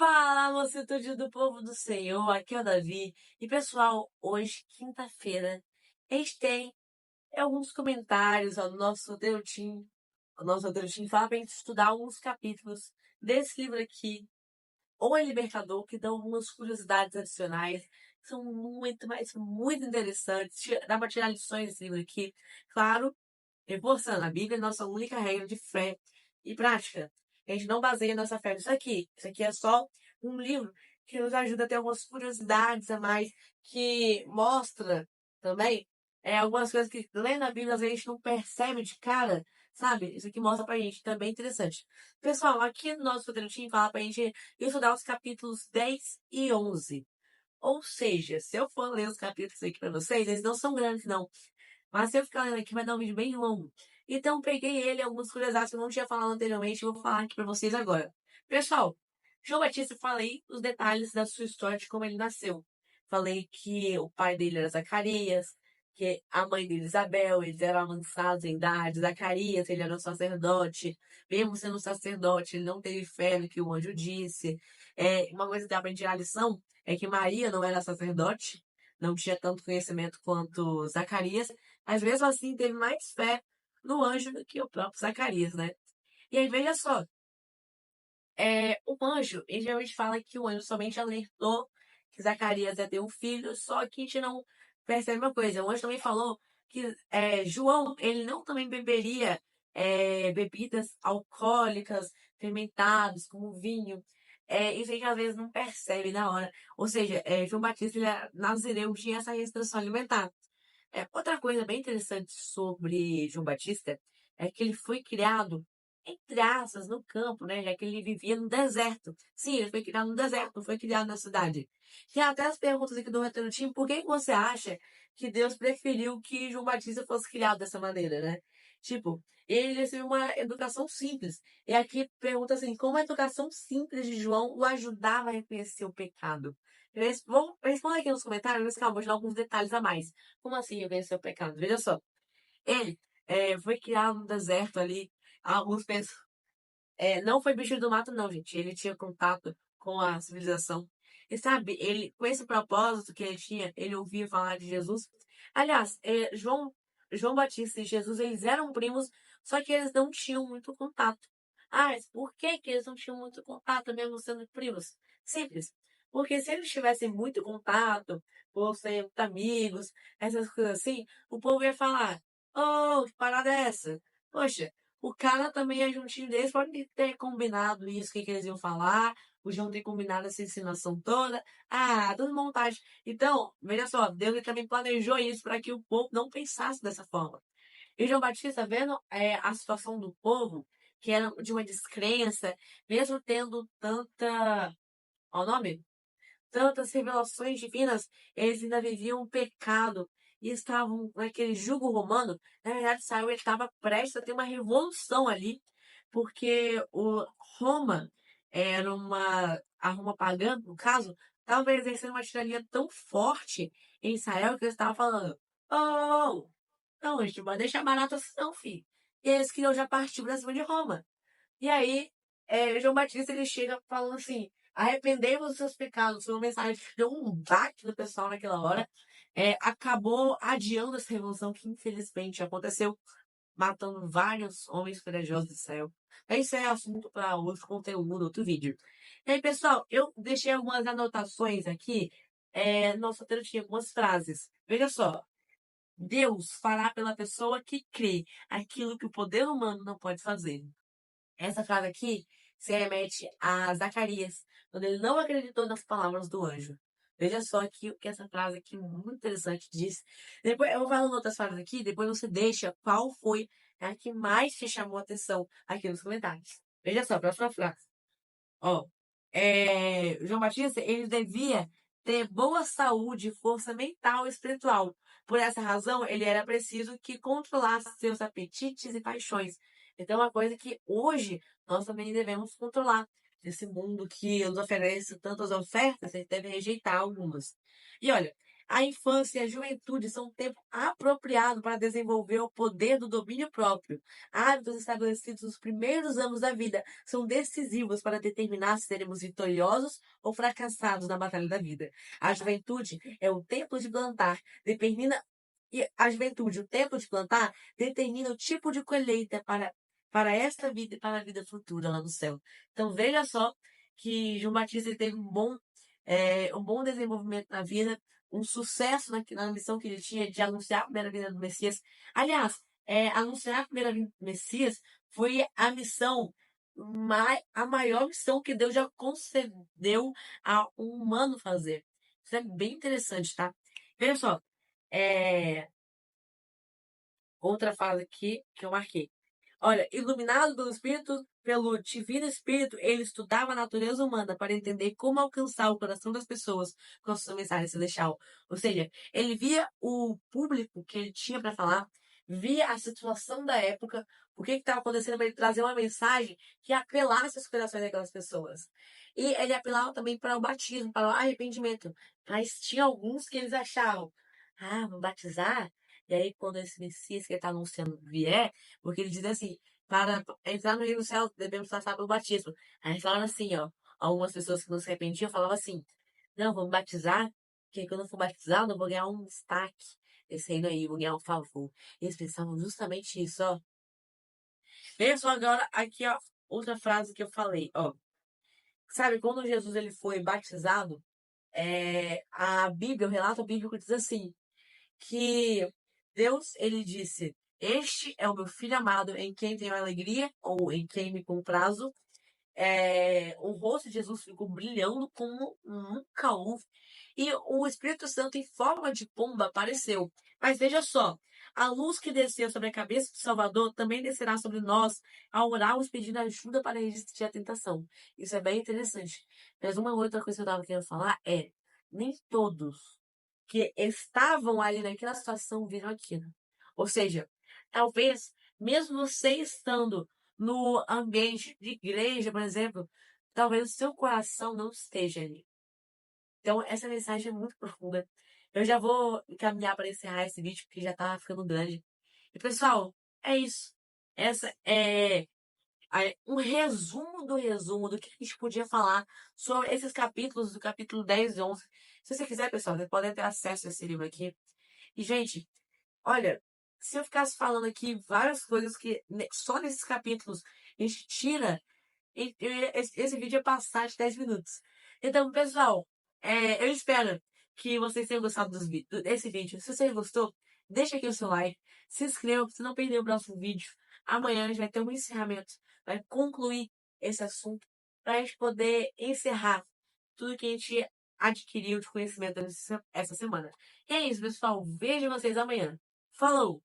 Fala, moçitude do povo do Senhor, aqui é o Davi. E pessoal, hoje, quinta-feira, a gente tem alguns comentários ao nosso Deutim. O nosso Deutim fala pra gente estudar alguns capítulos desse livro aqui, O Libertador, que dão algumas curiosidades adicionais, que são muito, mas muito interessantes. Dá pra tirar lições desse livro aqui. Claro, reforçando, a Bíblia é nossa única regra de fé e prática. A gente não baseia nossa fé nisso aqui. Isso aqui é só um livro que nos ajuda a ter algumas curiosidades a mais, que mostra também algumas coisas que lendo a Bíblia às vezes a gente não percebe de cara, sabe? Isso aqui mostra pra gente, também é interessante. Pessoal, aqui no nosso Team fala pra gente estudar os capítulos 10 e 11. Ou seja, se eu for ler os capítulos aqui pra vocês, eles não são grandes, não. Mas se eu ficar lendo aqui, vai dar um vídeo bem longo. Então, peguei ele, algumas curiosidades que eu não tinha falado anteriormente, e vou falar aqui pra vocês agora. Pessoal, João Batista, falei os detalhes da sua história, de como ele nasceu. Falei que o pai dele era Zacarias, que a mãe dele, Isabel, eles eram avançados em idade. Zacarias, ele era um sacerdote. Mesmo sendo um sacerdote, ele não teve fé no que o anjo disse. Uma coisa que dá pra gente tirar a lição é que Maria não era sacerdote, não tinha tanto conhecimento quanto Zacarias, mas mesmo assim teve mais fé no anjo do que o próprio Zacarias, né? E aí, veja só, o anjo, ele geralmente fala que o anjo somente alertou que Zacarias ia ter um filho, só que a gente não percebe uma coisa. O anjo também falou que João, ele não também beberia bebidas alcoólicas, fermentadas, como vinho. Isso a gente às vezes não percebe na hora. Ou seja, João Batista, ele era nazireu, tinha essa restrição alimentar. Outra coisa bem interessante sobre João Batista é que ele foi criado, entre aspas, no campo, né? Já que ele vivia no deserto. Sim, ele foi criado no deserto, não foi criado na cidade. Tem até as perguntas aqui do Retorno Time, por que que você acha que Deus preferiu que João Batista fosse criado dessa maneira, né? Tipo, ele recebeu uma educação simples. E aqui pergunta assim, como a educação simples de João o ajudava a reconhecer o pecado? Responda aqui nos comentários, mas calma, vou te dar alguns detalhes a mais. Como assim reconhecer o pecado? Veja só. Ele foi criado no deserto ali. Alguns pensam. Não foi bicho do mato, não, gente. Ele tinha contato com a civilização. E sabe, ele, com esse propósito que ele tinha, ele ouvia falar de Jesus. Aliás, João Batista e Jesus, eles eram primos, só que eles não tinham muito contato. Ah, mas por que que eles não tinham muito contato, mesmo sendo primos? Simples. Porque se eles tivessem muito contato, ou serem muito amigos, essas coisas assim, o povo ia falar: "Oh, que parada é essa? Poxa, o cara também é juntinho deles, pode ter combinado isso, o que que eles iam falar, o João ter combinado essa ensinação toda. Ah, tudo montagem." Então, veja só, Deus ele também planejou isso para que o povo não pensasse dessa forma. E João Batista, vendo a situação do povo, que era de uma descrença, mesmo tendo ó, o nome? Tantas revelações divinas, eles ainda viviam um pecado e estavam naquele jugo romano. Na verdade, Saul estava prestes a ter uma revolução ali, porque Roma era a Roma pagã, no caso, estava exercendo uma tirania tão forte em Israel que eles estavam falando: "Oh, não, a gente não vai deixar barato assim, não, filho." E eles queriam já partir para cima de Roma. E aí, João Batista ele chega falando assim: arrependei-vos dos seus pecados. Foi uma mensagem que deu um baque no pessoal naquela hora. Acabou adiando essa revolução que infelizmente aconteceu, matando vários homens corajosos do céu. Isso é assunto para outro conteúdo, outro vídeo. E aí, pessoal, eu deixei algumas anotações aqui. Nosso roteiro tinha algumas frases. Veja só. Deus fará pela pessoa que crê aquilo que o poder humano não pode fazer. Essa frase aqui se remete a Zacarias, quando ele não acreditou nas palavras do anjo. Veja só aqui o que essa frase aqui muito interessante diz. Depois eu vou falando outras frases aqui, depois você deixa qual foi a que mais te chamou a atenção aqui nos comentários. Veja só, a próxima frase. Ó, João Batista, ele devia ter boa saúde, força mental e espiritual. Por essa razão, ele era preciso que controlasse seus apetites e paixões. Então, é uma coisa que hoje nós também devemos controlar. Nesse mundo que nos oferece tantas ofertas, a gente deve rejeitar algumas. E olha, A infância e a juventude são um tempo apropriado para desenvolver o poder do domínio próprio. Hábitos estabelecidos nos primeiros anos da vida são decisivos para determinar se seremos vitoriosos ou fracassados na batalha da vida. A juventude é o tempo de plantar, determina e a juventude, o tempo de plantar, determina o tipo de colheita para esta vida e para a vida futura lá no céu. Então veja só que João Batista ele teve um bom desenvolvimento na vida, um sucesso na missão que ele tinha de anunciar a primeira vinda do Messias. Aliás, anunciar a primeira vinda do Messias foi a missão, a maior missão que Deus já concedeu a um humano fazer. Isso é bem interessante, tá? Veja só, é, outra frase aqui que eu marquei. Olha, iluminado pelo Divino Espírito, ele estudava a natureza humana para entender como alcançar o coração das pessoas com a sua mensagem celestial. Ou seja, ele via o público que ele tinha para falar, via a situação da época, o que estava acontecendo para ele trazer uma mensagem que apelasse aos corações daquelas pessoas. E ele apelava também para o batismo, para o arrependimento. Mas tinha alguns que eles achavam, vou batizar? E aí, quando esse Messias que ele está anunciando vier, porque ele diz assim, para entrar no reino do céu, devemos passar pelo batismo. Aí falaram assim, ó, algumas pessoas que não se arrependiam falavam assim, não, vamos batizar, porque quando eu for batizado, eu vou ganhar um destaque. Esse reino aí, eu vou ganhar um favor. Eles pensavam justamente isso, ó. Veja só agora, aqui, ó, outra frase que eu falei, ó. Sabe, quando Jesus ele foi batizado, a Bíblia, o relato bíblico diz assim, que Deus, ele disse, este é o meu filho amado, em quem tenho alegria, ou em quem me comprazo. O rosto de Jesus ficou brilhando como nunca houve. E o Espírito Santo, em forma de pomba, apareceu. Mas veja só, a luz que desceu sobre a cabeça do Salvador também descerá sobre nós ao orarmos pedindo ajuda para resistir à tentação. Isso é bem interessante. Mas uma outra coisa que eu estava querendo falar nem todos que estavam ali naquela situação viram aquilo. Ou seja, talvez, mesmo você estando no ambiente de igreja, por exemplo, talvez o seu coração não esteja ali. Então, essa mensagem é muito profunda. Eu já vou encaminhar para encerrar esse vídeo, porque já tá ficando grande. E, pessoal, é isso. Essa é um resumo do que a gente podia falar sobre esses capítulos, do capítulo 10 e 11. Se você quiser, pessoal, você pode ter acesso a esse livro aqui. E, gente, olha, se eu ficasse falando aqui várias coisas que só nesses capítulos a gente tira, esse vídeo ia passar de 10 minutos. Então, pessoal, eu espero que vocês tenham gostado desse vídeo. Se você gostou, deixa aqui o seu like, se inscreva para você não perder o próximo vídeo. Amanhã a gente vai ter um encerramento, vai concluir esse assunto para a gente poder encerrar tudo que a gente adquiriu de conhecimento essa semana. E é isso, pessoal. Vejo vocês amanhã. Falou!